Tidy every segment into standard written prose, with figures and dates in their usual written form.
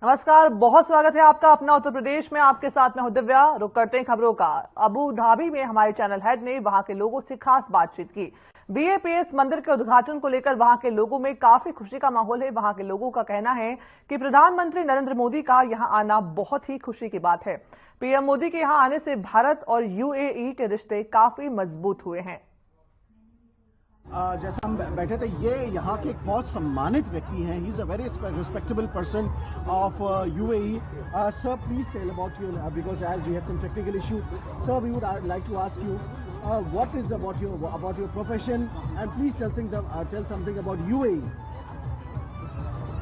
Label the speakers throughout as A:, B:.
A: नमस्कार, बहुत स्वागत है आपका अपना उत्तर प्रदेश में। आपके साथ मैं हूं दिव्या। रुक करते हैं खबरों का। अबू धाबी में हमारे चैनल हेड ने वहां के लोगों से खास बातचीत की। बीएपीएस मंदिर के उद्घाटन को लेकर वहां के लोगों में काफी खुशी का माहौल है। वहां के लोगों का कहना है कि प्रधानमंत्री नरेंद्र मोदी का यहां आना बहुत ही खुशी की बात है। पीएम मोदी के यहां आने से भारत और यूएई के रिश्ते काफी मजबूत हुए हैं।
B: जैसे हम बैठे थे, ये यहाँ के एक बहुत सम्मानित व्यक्ति हैं। He is a very respectable person of UAE. Sir, please tell about you, because as we had some technical issue, sir we would like to ask you what is about your profession, and please tell something about UAE.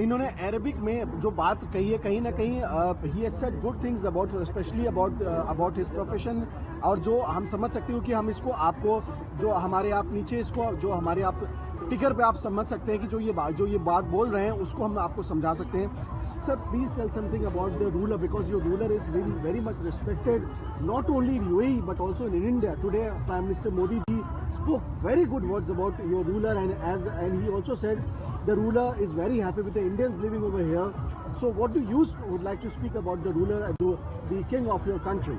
B: इन्होंने Arabic में जो बात कही है, कहीं ना कहीं he has said good things about, specially about his profession. और जो हम समझ सकते हो कि हम इसको आपको जो हमारे आप नीचे इसको जो हमारे आप टिकर पे आप समझ सकते हैं कि जो ये बात बोल रहे हैं उसको हम आपको समझा सकते हैं। Sir, please tell something about the ruler, because your ruler is very much respected, not only in UAE but also in India. Today, Prime Minister Modi ji spoke very good words about your ruler, and he also said the ruler is very happy with the Indians living over here. So, what do you would like to speak about the ruler, the king of your country?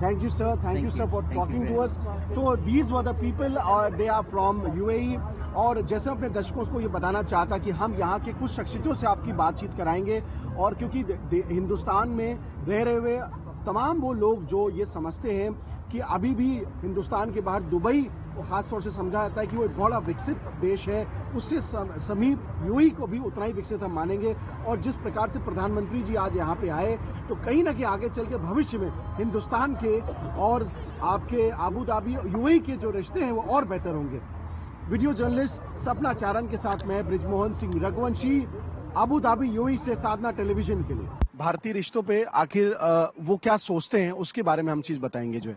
B: Thank you, sir. Thank you, sir, for talking to us. So these were the people, they are from UAE. और जैसे अपने दर्शकों को ये बताना चाहता कि हम यहाँ के कुछ शख्सियतों से आपकी बातचीत कराएंगे, और क्योंकि हिंदुस्तान में रह रहे हुए तमाम वो लोग जो ये समझते हैं कि अभी भी हिंदुस्तान के बाहर दुबई को खास तौर से समझा जाता है कि वो एक बड़ा विकसित देश है, उससे समीप यूएई को भी उतना ही विकसित हम मानेंगे। और जिस प्रकार से प्रधानमंत्री जी आज यहाँ पे आए, तो कहीं ना कहीं आगे चल के भविष्य में हिंदुस्तान के और आपके अबू धाबी यूएई के जो रिश्ते हैं वो और बेहतर होंगे। वीडियो जर्नलिस्ट सपना चारण के साथ मैं Brijmohan Singh Raghuvanshi, Abu Dhabi UAE से साधना टेलीविजन के लिए। भारतीय रिश्तों पे आखिर वो क्या सोचते हैं उसके बारे में हम चीज बताएंगे जो है।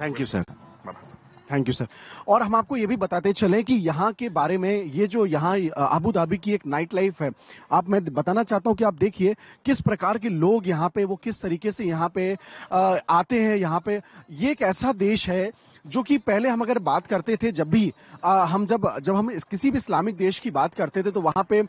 B: Thank you sir. Thank you sir. और हम आपको ये भी बताते चलें कि यहाँ के बारे में, ये जो यहाँ अबू धाबी की एक नाइट लाइफ है, मैं बताना चाहता हूँ कि आप देखिए किस प्रकार के लोग यहाँ पे, वो किस तरीके से यहाँ पे आते हैं। यहाँ पे ये एक ऐसा देश है जो कि पहले हम अगर बात करते थे, जब हम किसी भी इस्लामिक देश की बात करते थे तो वहां पे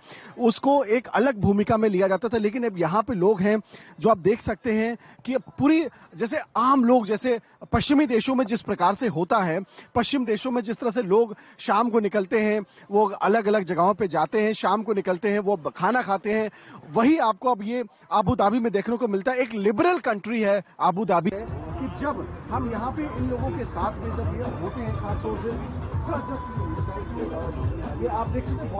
B: उसको एक अलग भूमिका में लिया जाता था। लेकिन अब यहाँ पे लोग हैं जो आप देख सकते हैं कि पूरी जैसे आम लोग, जैसे पश्चिमी देशों में जिस प्रकार से होता है, पश्चिम देशों में जिस तरह से लोग शाम को निकलते हैं, वो अलग अलग जगहों पे जाते हैं, शाम को निकलते हैं, वो खाना खाते हैं, वही आपको अब ये अबू धाबी में देखने को मिलता है। एक लिबरल कंट्री है अबू धाबी, कि जब हम यहाँ पे इन लोगों के साथ में जब ये होते हैं खासतौर से ये आप देख सकते हैं।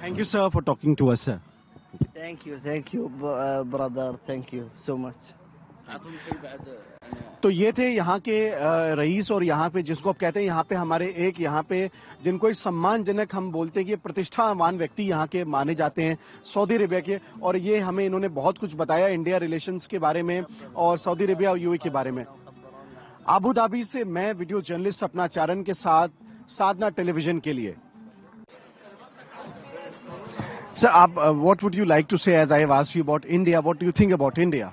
B: Thank you sir for talking to us sir.
C: Thank you brother, thank you so much.
B: तो ये थे यहाँ के रईस, और यहाँ पे जिसको आप कहते हैं यहाँ पे हमारे एक यहाँ पे जिनको एक सम्मानजनक हम बोलते हैं कि प्रतिष्ठावान व्यक्ति यहाँ के माने जाते हैं सऊदी अरेबिया के, और ये हमें इन्होंने बहुत कुछ बताया इंडिया रिलेशंस के बारे में और सऊदी अरेबिया और यूएई के बारे में। अबू धाबी से मैं वीडियो जर्नलिस्ट अपना चारण के साथ, साधना टेलीविजन के लिए। सर, आप what would you like to say as I have asked you about India, what do you think about India?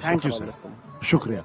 B: Thank you, sir. शुक्रिया।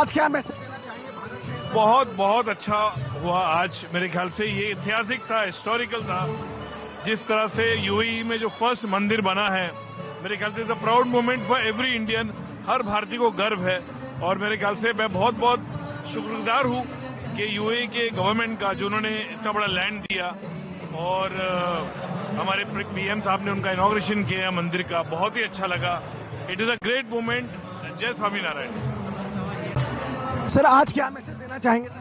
B: आज क्या मैसेज?
D: बहुत बहुत अच्छा हुआ आज। मेरे ख्याल से ये ऐतिहासिक था, हिस्टोरिकल था। जिस तरह से यूएई में जो फर्स्ट मंदिर बना है, मेरे ख्याल से it's a proud moment for every Indian. हर भारतीय को गर्व है, और मेरे ख्याल से मैं बहुत बहुत शुक्रगुजार हूँ कि यूएई के गवर्नमेंट का, जो उन्होंने इतना बड़ा लैंड दिया, और हमारे पीएम साहब ने उनका इनॉग्रेशन किया मंदिर का, बहुत ही अच्छा लगा। It is a great moment. जय स्वामीनारायण।
B: सर, आज क्या मैसेज देना चाहेंगे? सर,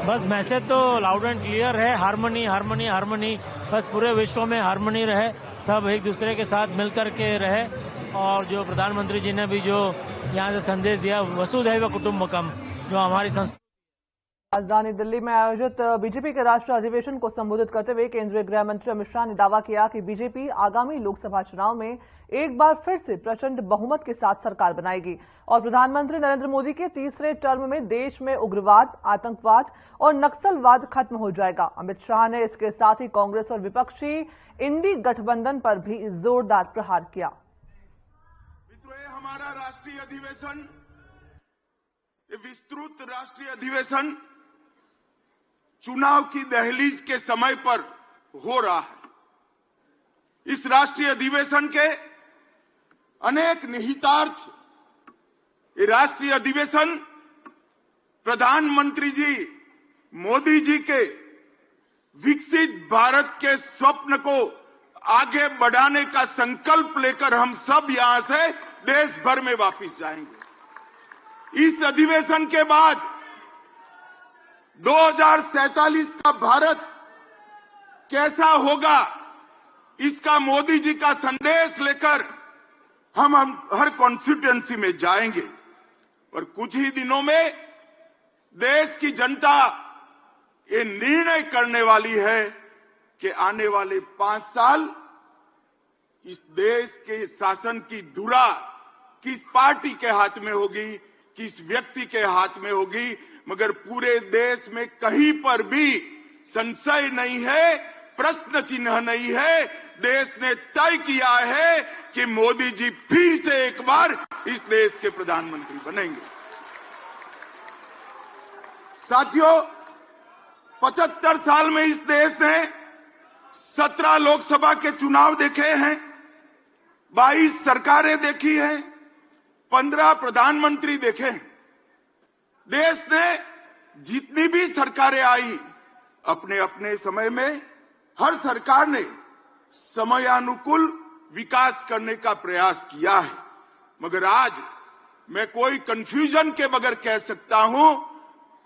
E: बस मैसेज तो लाउड एंड क्लियर है, हार्मनी हार्मनी हार्मनी। बस पूरे विश्व में हार्मनी रहे, सब एक दूसरे के साथ मिलकर के रहे। और जो प्रधानमंत्री जी ने भी जो यहाँ से संदेश दिया, वसुधैव कुटुंबकम, जो हमारी संस्कृति।
A: राजधानी दिल्ली में आयोजित बीजेपी के राष्ट्रीय अधिवेशन को संबोधित करते हुए केंद्रीय गृह मंत्री अमित शाह ने दावा किया कि बीजेपी आगामी लोकसभा चुनाव में एक बार फिर से प्रचंड बहुमत के साथ सरकार बनाएगी और प्रधानमंत्री नरेंद्र मोदी के तीसरे टर्म में देश में उग्रवाद, आतंकवाद और नक्सलवाद खत्म हो जाएगा। अमित शाह ने इसके साथ ही कांग्रेस और विपक्षी इंडी गठबंधन पर भी जोरदार प्रहार किया।
F: हमारा राष्ट्रीय अधिवेशन, विस्तृत राष्ट्रीय अधिवेशन चुनाव की दहलीज के समय पर हो रहा है। इस राष्ट्रीय अधिवेशन के अनेक निहितार्थ। ये राष्ट्रीय अधिवेशन प्रधानमंत्री जी मोदी जी के विकसित भारत के स्वप्न को आगे बढ़ाने का संकल्प लेकर हम सब यहां से देश भर में वापस जाएंगे। इस अधिवेशन के बाद 2047 का भारत कैसा होगा, इसका मोदी जी का संदेश लेकर हम हर कॉन्स्टिट्यूएंसी में जाएंगे। और कुछ ही दिनों में देश की जनता ये निर्णय करने वाली है कि आने वाले 5 साल इस देश के शासन की धुरा किस पार्टी के हाथ में होगी, किस व्यक्ति के हाथ में होगी, मगर पूरे देश में कहीं पर भी संशय नहीं है, प्रश्न चिन्ह नहीं है। देश ने तय किया है कि मोदी जी फिर से एक बार इस देश के प्रधानमंत्री बनेंगे। साथियों, 75 साल में इस देश ने 17 लोकसभा के चुनाव देखे हैं, 22 सरकारें देखी हैं, 15 प्रधानमंत्री देखे हैं। देश ने जितनी भी सरकारें आई, अपने अपने समय में हर सरकार ने समयानुकूल विकास करने का प्रयास किया है। मगर आज मैं कोई कंफ्यूजन के बगैर कह सकता हूं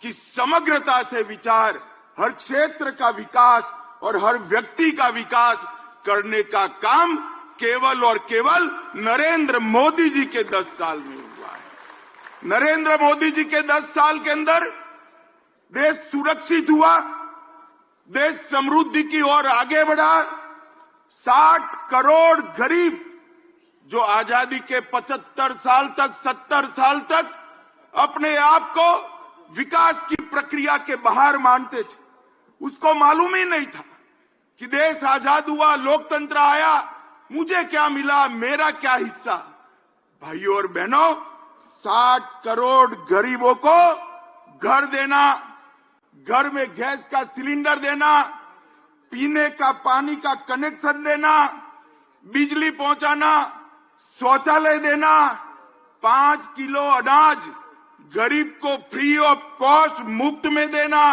F: कि समग्रता से विचार, हर क्षेत्र का विकास और हर व्यक्ति का विकास करने का काम केवल और केवल नरेंद्र मोदी जी के 10 साल में हुआ है। नरेंद्र मोदी जी के 10 साल के अंदर देश सुरक्षित हुआ, देश समृद्धि की ओर आगे बढ़ा। 60 करोड़ गरीब जो आजादी के 75 साल तक, 70 साल तक अपने आप को विकास की प्रक्रिया के बाहर मानते थे। उसको मालूम ही नहीं था कि देश आजाद हुआ, लोकतंत्र आया, मुझे क्या मिला, मेरा क्या हिस्सा। भाइयों और बहनों, 60 करोड़ गरीबों को घर देना, घर में गैस का सिलेंडर देना, पीने का पानी का कनेक्शन देना, बिजली पहुंचाना, शौचालय देना, 5 किलो अनाज गरीब को फ्री ऑफ कॉस्ट मुफ्त में देना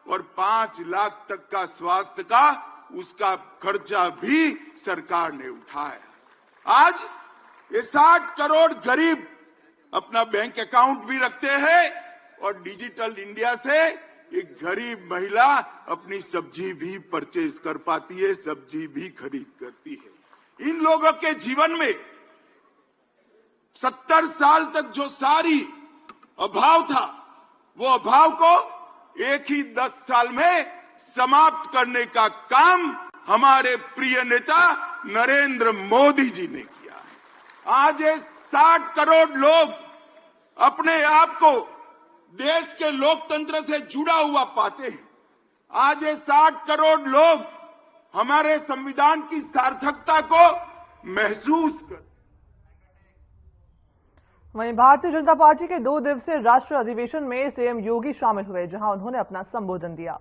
F: और 5 लाख तक का स्वास्थ्य का उसका खर्चा भी सरकार ने उठाया। आज ये 60 करोड़ गरीब अपना बैंक अकाउंट भी रखते हैं और डिजिटल इंडिया से एक गरीब महिला अपनी सब्जी भी परचेज कर पाती है, सब्जी भी खरीद करती है। इन लोगों के जीवन में 70 साल तक जो सारी अभाव था, वो अभाव को एक ही 10 साल में समाप्त करने का काम हमारे प्रिय नेता नरेंद्र मोदी जी ने किया है। आज ये 60 करोड़ लोग अपने आप को देश के लोकतंत्र से जुड़ा हुआ पाते हैं। आज ये 60 करोड़ लोग हमारे संविधान की सार्थकता को महसूस कर।
A: वहीं भारतीय जनता पार्टी के 2 दिवसीय राष्ट्रीय अधिवेशन में सीएम योगी शामिल हुए, जहां उन्होंने अपना संबोधन दिया।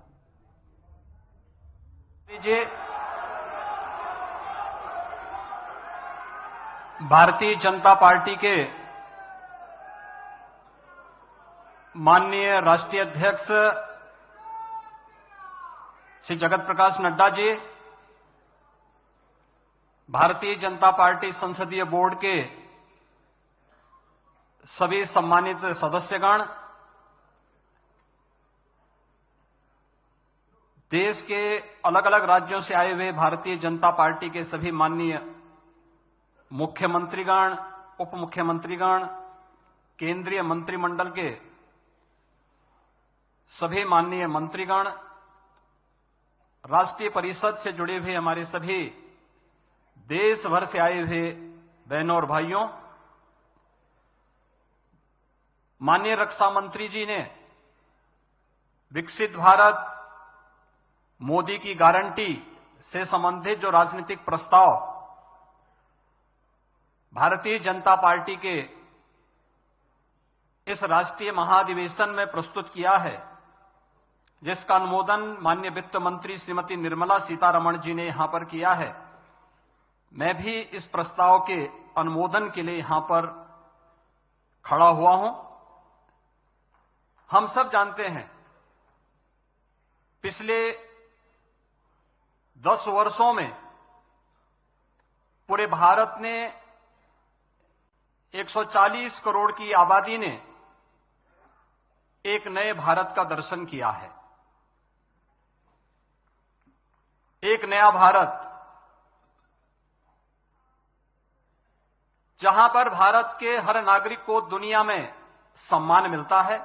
G: भारतीय जनता पार्टी के माननीय राष्ट्रीय अध्यक्ष श्री जगत प्रकाश नड्डा जी, भारतीय जनता पार्टी संसदीय बोर्ड के सभी सम्मानित सदस्यगण, देश के अलग अलग राज्यों से आए हुए भारतीय जनता पार्टी के सभी माननीय मुख्यमंत्रीगण, उप मुख्यमंत्रीगण, केंद्रीय मंत्रिमंडल के सभी माननीय मंत्रीगण, राष्ट्रीय परिषद से जुड़े हुए हमारे सभी देश भर से आए हुए बहनों और भाइयों, माननीय रक्षा मंत्री जी ने विकसित भारत, मोदी की गारंटी से संबंधित जो राजनीतिक प्रस्ताव भारतीय जनता पार्टी के इस राष्ट्रीय महाधिवेशन में प्रस्तुत किया है, जिसका अनुमोदन माननीय वित्त मंत्री श्रीमती निर्मला सीतारमण जी ने यहां पर किया है, मैं भी इस प्रस्ताव के अनुमोदन के लिए यहां पर खड़ा हुआ हूं। हम सब जानते हैं, पिछले 10 वर्षों में पूरे भारत ने 140 करोड़ की आबादी ने एक नए भारत का दर्शन किया है। एक नया भारत, जहां पर भारत के हर नागरिक को दुनिया में सम्मान मिलता है,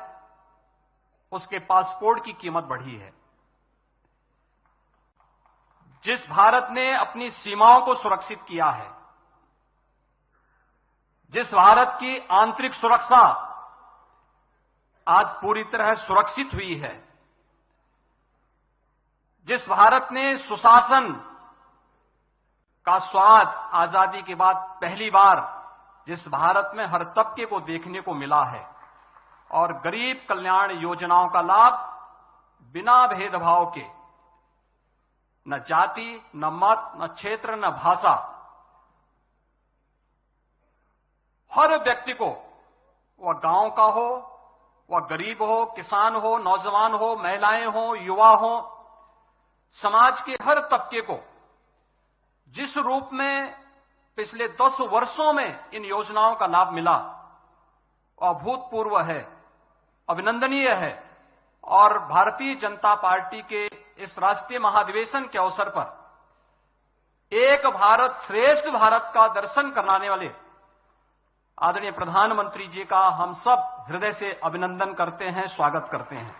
G: उसके पासपोर्ट की कीमत बढ़ी है। जिस भारत ने अपनी सीमाओं को सुरक्षित किया है, जिस भारत की आंतरिक सुरक्षा आज पूरी तरह सुरक्षित हुई है, जिस भारत ने सुशासन का स्वाद आजादी के बाद पहली बार जिस भारत में हर तबके को देखने को मिला है और गरीब कल्याण योजनाओं का लाभ बिना भेदभाव के, न जाति, न मत, न क्षेत्र, न भाषा, हर व्यक्ति को, वह गांव का हो, वह गरीब हो, किसान हो, नौजवान हो, महिलाएं हो, युवा हो, समाज के हर तबके को जिस रूप में पिछले 10 वर्षों में इन योजनाओं का लाभ मिला, वह अभूतपूर्व है, अभिनंदनीय है। और भारतीय जनता पार्टी के इस राष्ट्रीय महाधिवेशन के अवसर पर एक भारत श्रेष्ठ भारत का दर्शन कराने वाले आदरणीय प्रधानमंत्री जी का हम सब हृदय से अभिनंदन करते हैं, स्वागत करते हैं।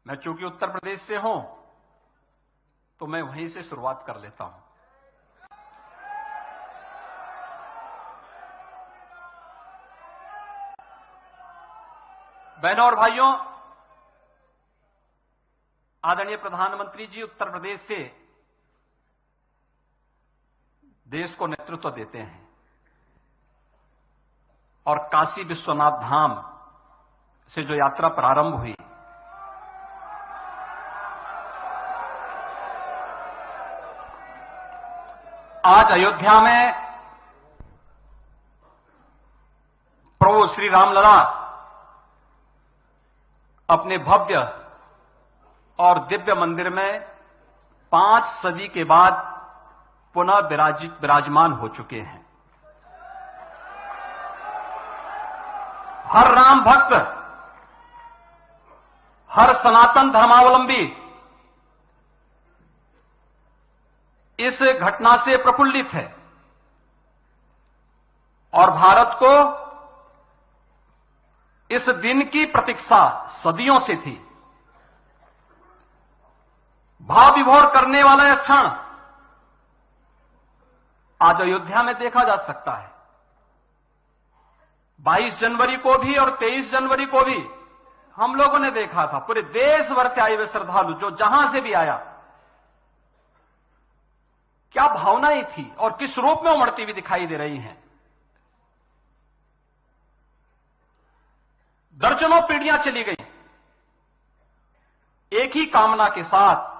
G: मैं चूंकि उत्तर प्रदेश से हूं, तो मैं वहीं से शुरुआत कर लेता हूं। बहनों और भाइयों, आदरणीय प्रधानमंत्री जी उत्तर प्रदेश से देश को नेतृत्व देते हैं और काशी विश्वनाथ धाम से जो यात्रा प्रारंभ हुई, आज अयोध्या में प्रभु श्री रामलला अपने भव्य और दिव्य मंदिर में 5 सदी के बाद पुनः विराजमान हो चुके हैं। हर राम भक्त, हर सनातन धर्मावलंबी इस घटना से प्रफुल्लित है और भारत को इस दिन की प्रतीक्षा सदियों से थी। भाव विभोर करने वाला यह क्षण आज अयोध्या में देखा जा सकता है। 22 जनवरी को भी और 23 जनवरी को भी हम लोगों ने देखा था। पूरे देश भर से आए हुए श्रद्धालु जो जहां से भी आया, क्या भावनाएं थी और किस रूप में उमड़ती हुई दिखाई दे रही हैं। दर्जनों पीढ़ियां चली गई, एक ही कामना के साथ,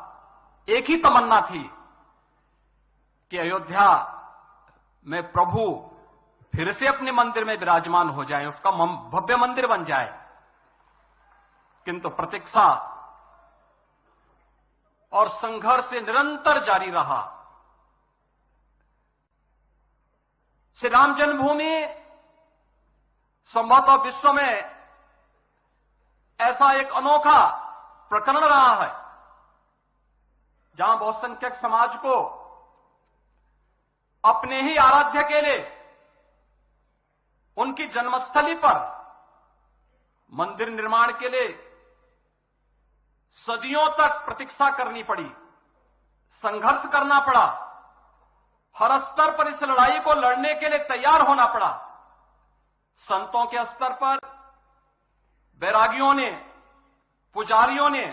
G: एक ही तमन्ना थी कि अयोध्या में प्रभु फिर से अपने मंदिर में विराजमान हो जाए, उसका भव्य मंदिर बन जाए। किंतु प्रतीक्षा और संघर्ष से निरंतर जारी रहा। श्री राम जन्मभूमि संभवतः विश्व में ऐसा एक अनोखा प्रकरण रहा है जहां बहुसंख्यक समाज को अपने ही आराध्य के लिए उनकी जन्मस्थली पर मंदिर निर्माण के लिए सदियों तक प्रतीक्षा करनी पड़ी, संघर्ष करना पड़ा। हर स्तर पर इस लड़ाई को लड़ने के लिए तैयार होना पड़ा। संतों के स्तर पर बैरागियों ने, पुजारियों ने,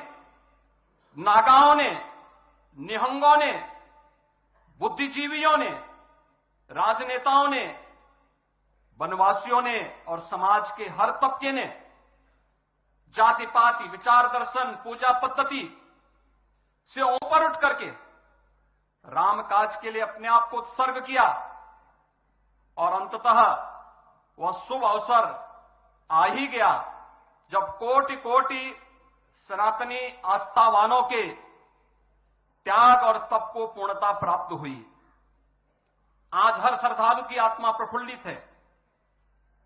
G: नागाओं ने, निहंगों ने, बुद्धिजीवियों ने, राजनेताओं ने, वनवासियों ने और समाज के हर तबके ने जाति पाति, विचार दर्शन, पूजा पद्धति से ऊपर उठ करके राम काज के लिए अपने आप को उत्सर्ग किया और अंततः वह शुभ अवसर आ ही गया जब कोटि कोटि सनातनी आस्थावानों के त्याग और तप को पूर्णता प्राप्त हुई। आज हर श्रद्धालु की आत्मा प्रफुल्लित है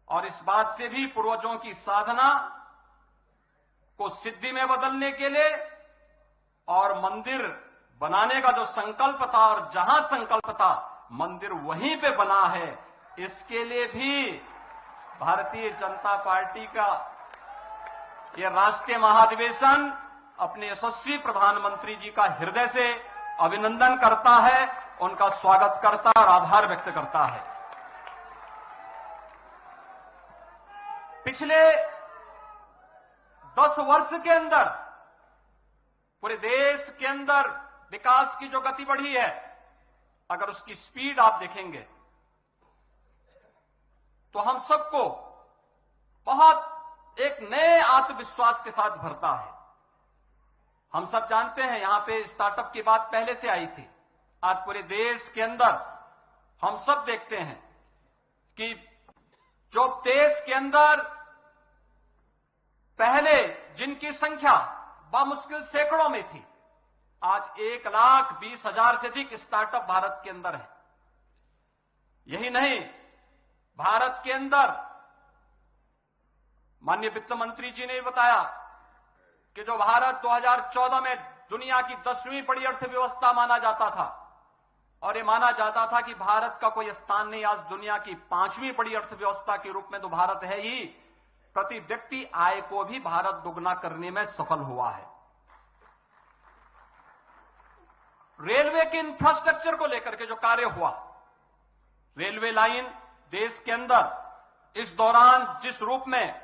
G: और इस बात से भी पूर्वजों की साधना को सिद्धि में बदलने के लिए और मंदिर बनाने का जो संकल्प था और जहां संकल्प था मंदिर वहीं पे बना है, इसके लिए भी भारतीय जनता पार्टी का यह राष्ट्रीय महाधिवेशन अपने यशस्वी प्रधानमंत्री जी का हृदय से अभिनंदन करता है, उनका स्वागत करता है और आभार व्यक्त करता है। पिछले 10 वर्ष के अंदर पूरे देश के अंदर विकास की जो गति बढ़ी है, अगर उसकी स्पीड आप देखेंगे तो हम सबको बहुत एक नए आत्मविश्वास के साथ भरता है। हम सब जानते हैं यहां पे स्टार्टअप की बात पहले से आई थी। आज पूरे देश के अंदर हम सब देखते हैं कि जो देश के अंदर पहले जिनकी संख्या बामुश्किल सैकड़ों में थी, आज 1,20,000 से अधिक स्टार्टअप भारत के अंदर है। यही नहीं, भारत के अंदर माननीय वित्त मंत्री जी ने बताया कि जो भारत 2014 में दुनिया की 10वीं बड़ी अर्थव्यवस्था माना जाता था और ये माना जाता था कि भारत का कोई स्थान नहीं, आज दुनिया की 5वीं बड़ी अर्थव्यवस्था के रूप में तो भारत है ही, प्रति व्यक्ति आय को भी भारत दुगना करने में सफल हुआ है। रेलवे के इंफ्रास्ट्रक्चर को लेकर के जो कार्य हुआ, रेलवे लाइन देश के अंदर इस दौरान जिस रूप में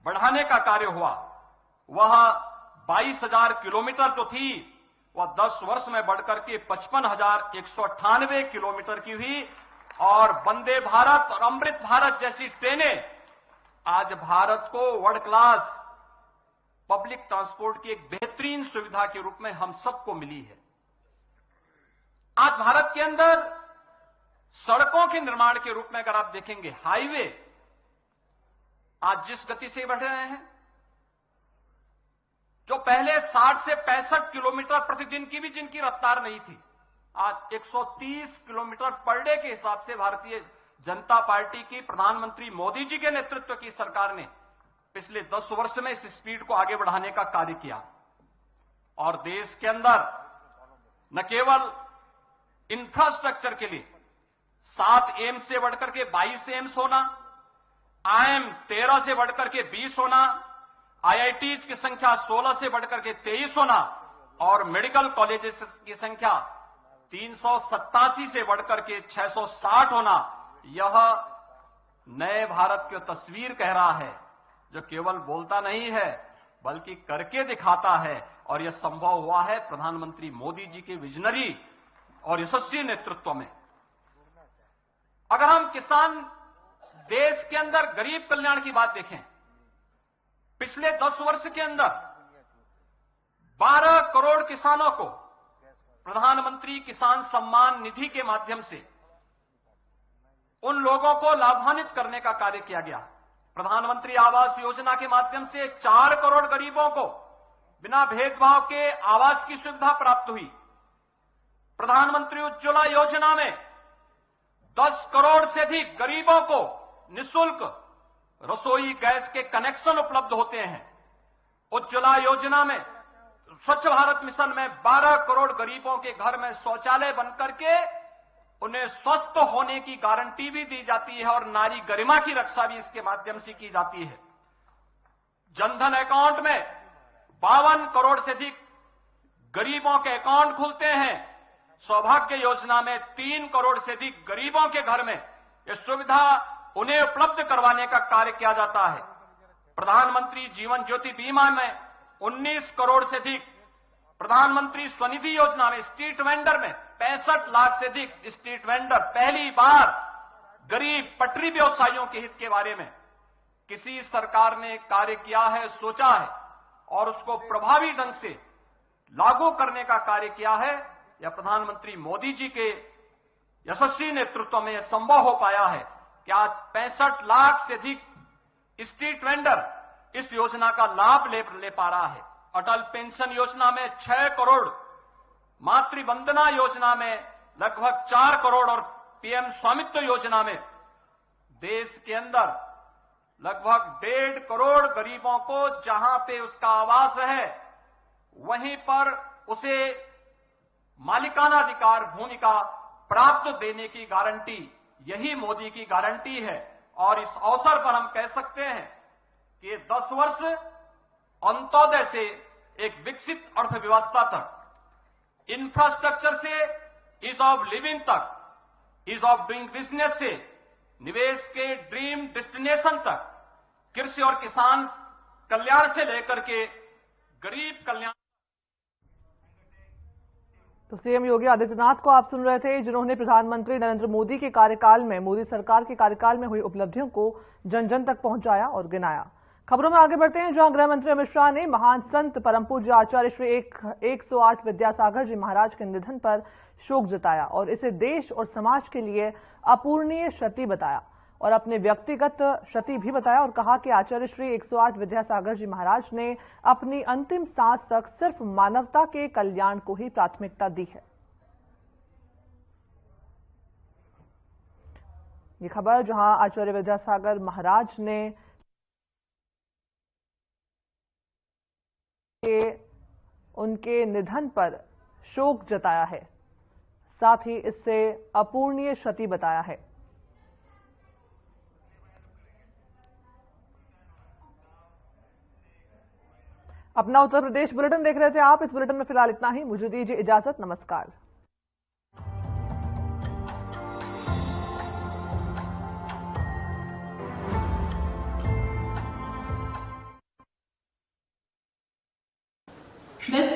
G: बढ़ाने का कार्य हुआ, वह 22,000 किलोमीटर जो थी वह 10 वर्ष में बढ़कर के 55,198 किलोमीटर की हुई। और वंदे भारत और अमृत भारत जैसी ट्रेनें आज भारत को वर्ल्ड क्लास पब्लिक ट्रांसपोर्ट की एक बेहतरीन सुविधा के रूप में हम सबको मिली है। आज भारत के अंदर सड़कों के निर्माण के रूप में अगर आप देखेंगे, हाईवे आज जिस गति से बढ़ रहे हैं, जो पहले 60 से 65 किलोमीटर प्रतिदिन की भी जिनकी रफ्तार नहीं थी, आज 130 किलोमीटर पर डे के हिसाब से भारतीय जनता पार्टी की प्रधानमंत्री मोदी जी के नेतृत्व की सरकार ने पिछले 10 वर्ष में इस स्पीड को आगे बढ़ाने का कार्य किया। और देश के अंदर न केवल इंफ्रास्ट्रक्चर के लिए 7 एम्स से बढ़कर के 22 एम्स होना, आईएम 13 से बढ़कर के 20 होना, आईआईटीज की संख्या 16 से बढ़कर के 23 होना और मेडिकल कॉलेजेस की संख्या 387 से बढ़कर के 660 होना, यह नए भारत की तस्वीर कह रहा है, जो केवल बोलता नहीं है बल्कि करके दिखाता है। और यह संभव हुआ है प्रधानमंत्री मोदी जी के विजनरी और यशस्वी नेतृत्व में। अगर हम किसान देश के अंदर गरीब कल्याण की बात देखें, पिछले 10 वर्ष के अंदर 12 करोड़ किसानों को प्रधानमंत्री किसान सम्मान निधि के माध्यम से उन लोगों को लाभान्वित करने का कार्य किया गया। प्रधानमंत्री आवास योजना के माध्यम से 4 करोड़ गरीबों को बिना भेदभाव के आवास की सुविधा प्राप्त हुई। प्रधानमंत्री उज्ज्वला योजना में 10 करोड़ से अधिक गरीबों को निःशुल्क रसोई गैस के कनेक्शन उपलब्ध होते हैं। उज्ज्वला योजना में, स्वच्छ भारत मिशन में 12 करोड़ गरीबों के घर में शौचालय बनकर के उन्हें स्वस्थ होने की गारंटी भी दी जाती है और नारी गरिमा की रक्षा भी इसके माध्यम से की जाती है। जनधन अकाउंट में 52 करोड़ से अधिक गरीबों के अकाउंट खुलते हैं। सौभाग्य योजना में 3 करोड़ से अधिक गरीबों के घर में यह सुविधा उन्हें उपलब्ध करवाने का कार्य किया जाता है। प्रधानमंत्री जीवन ज्योति बीमा में 19 करोड़ से अधिक, प्रधानमंत्री स्वनिधि योजना में स्ट्रीट वेंडर में 65 लाख से अधिक स्ट्रीट वेंडर। पहली बार गरीब पटरी व्यवसायियों के हित के बारे में किसी सरकार ने कार्य किया है, सोचा है और उसको प्रभावी ढंग से लागू करने का कार्य किया है। यह प्रधानमंत्री मोदी जी के यशस्वी नेतृत्व में यह संभव हो पाया है कि आज 65 लाख से अधिक स्ट्रीट वेंडर इस योजना का लाभ ले पा रहा है। अटल पेंशन योजना में 6 करोड़, मातृ वंदना योजना में लगभग 4 करोड़ और पीएम स्वामित्व योजना में देश के अंदर लगभग 1.5 करोड़ गरीबों को जहां पे उसका आवास है वहीं पर उसे मालिकाना अधिकार भूमि का प्राप्त देने की गारंटी, यही मोदी की गारंटी है। और इस अवसर पर हम कह सकते हैं कि 10 वर्ष अंत्योदय से एक विकसित अर्थव्यवस्था तक, इंफ्रास्ट्रक्चर से ईज ऑफ लिविंग तक, ईज ऑफ डूइंग बिजनेस से निवेश के ड्रीम डेस्टिनेशन तक, कृषि और किसान कल्याण से लेकर के गरीब कल्याण।
A: तो सीएम योगी आदित्यनाथ को आप सुन रहे थे, जिन्होंने प्रधानमंत्री नरेंद्र मोदी के कार्यकाल में, मोदी सरकार के कार्यकाल में हुई उपलब्धियों को जन जन तक पहुंचाया और गिनाया। खबरों में आगे बढ़ते हैं, जहां गृह मंत्री अमित शाह ने महान संत परम पूज्य आचार्य श्री 108 विद्यासागर जी महाराज के निधन पर शोक जताया और इसे देश और समाज के लिए अपूरणीय क्षति बताया और अपने व्यक्तिगत क्षति भी बताया और कहा कि आचार्य श्री 108 विद्यासागर जी महाराज ने अपनी अंतिम सांस तक सिर्फ मानवता के कल्याण को ही प्राथमिकता दी है। ये खबर जहां आचार्य विद्यासागर महाराज ने उनके निधन पर शोक जताया है, साथ ही इससे अपूरणीय क्षति बताया है। अपना उत्तर प्रदेश बुलेटिन देख रहे थे आप। इस बुलेटिन में फिलहाल इतना ही, मुझे दीजिए इजाजत। नमस्कार।
H: Best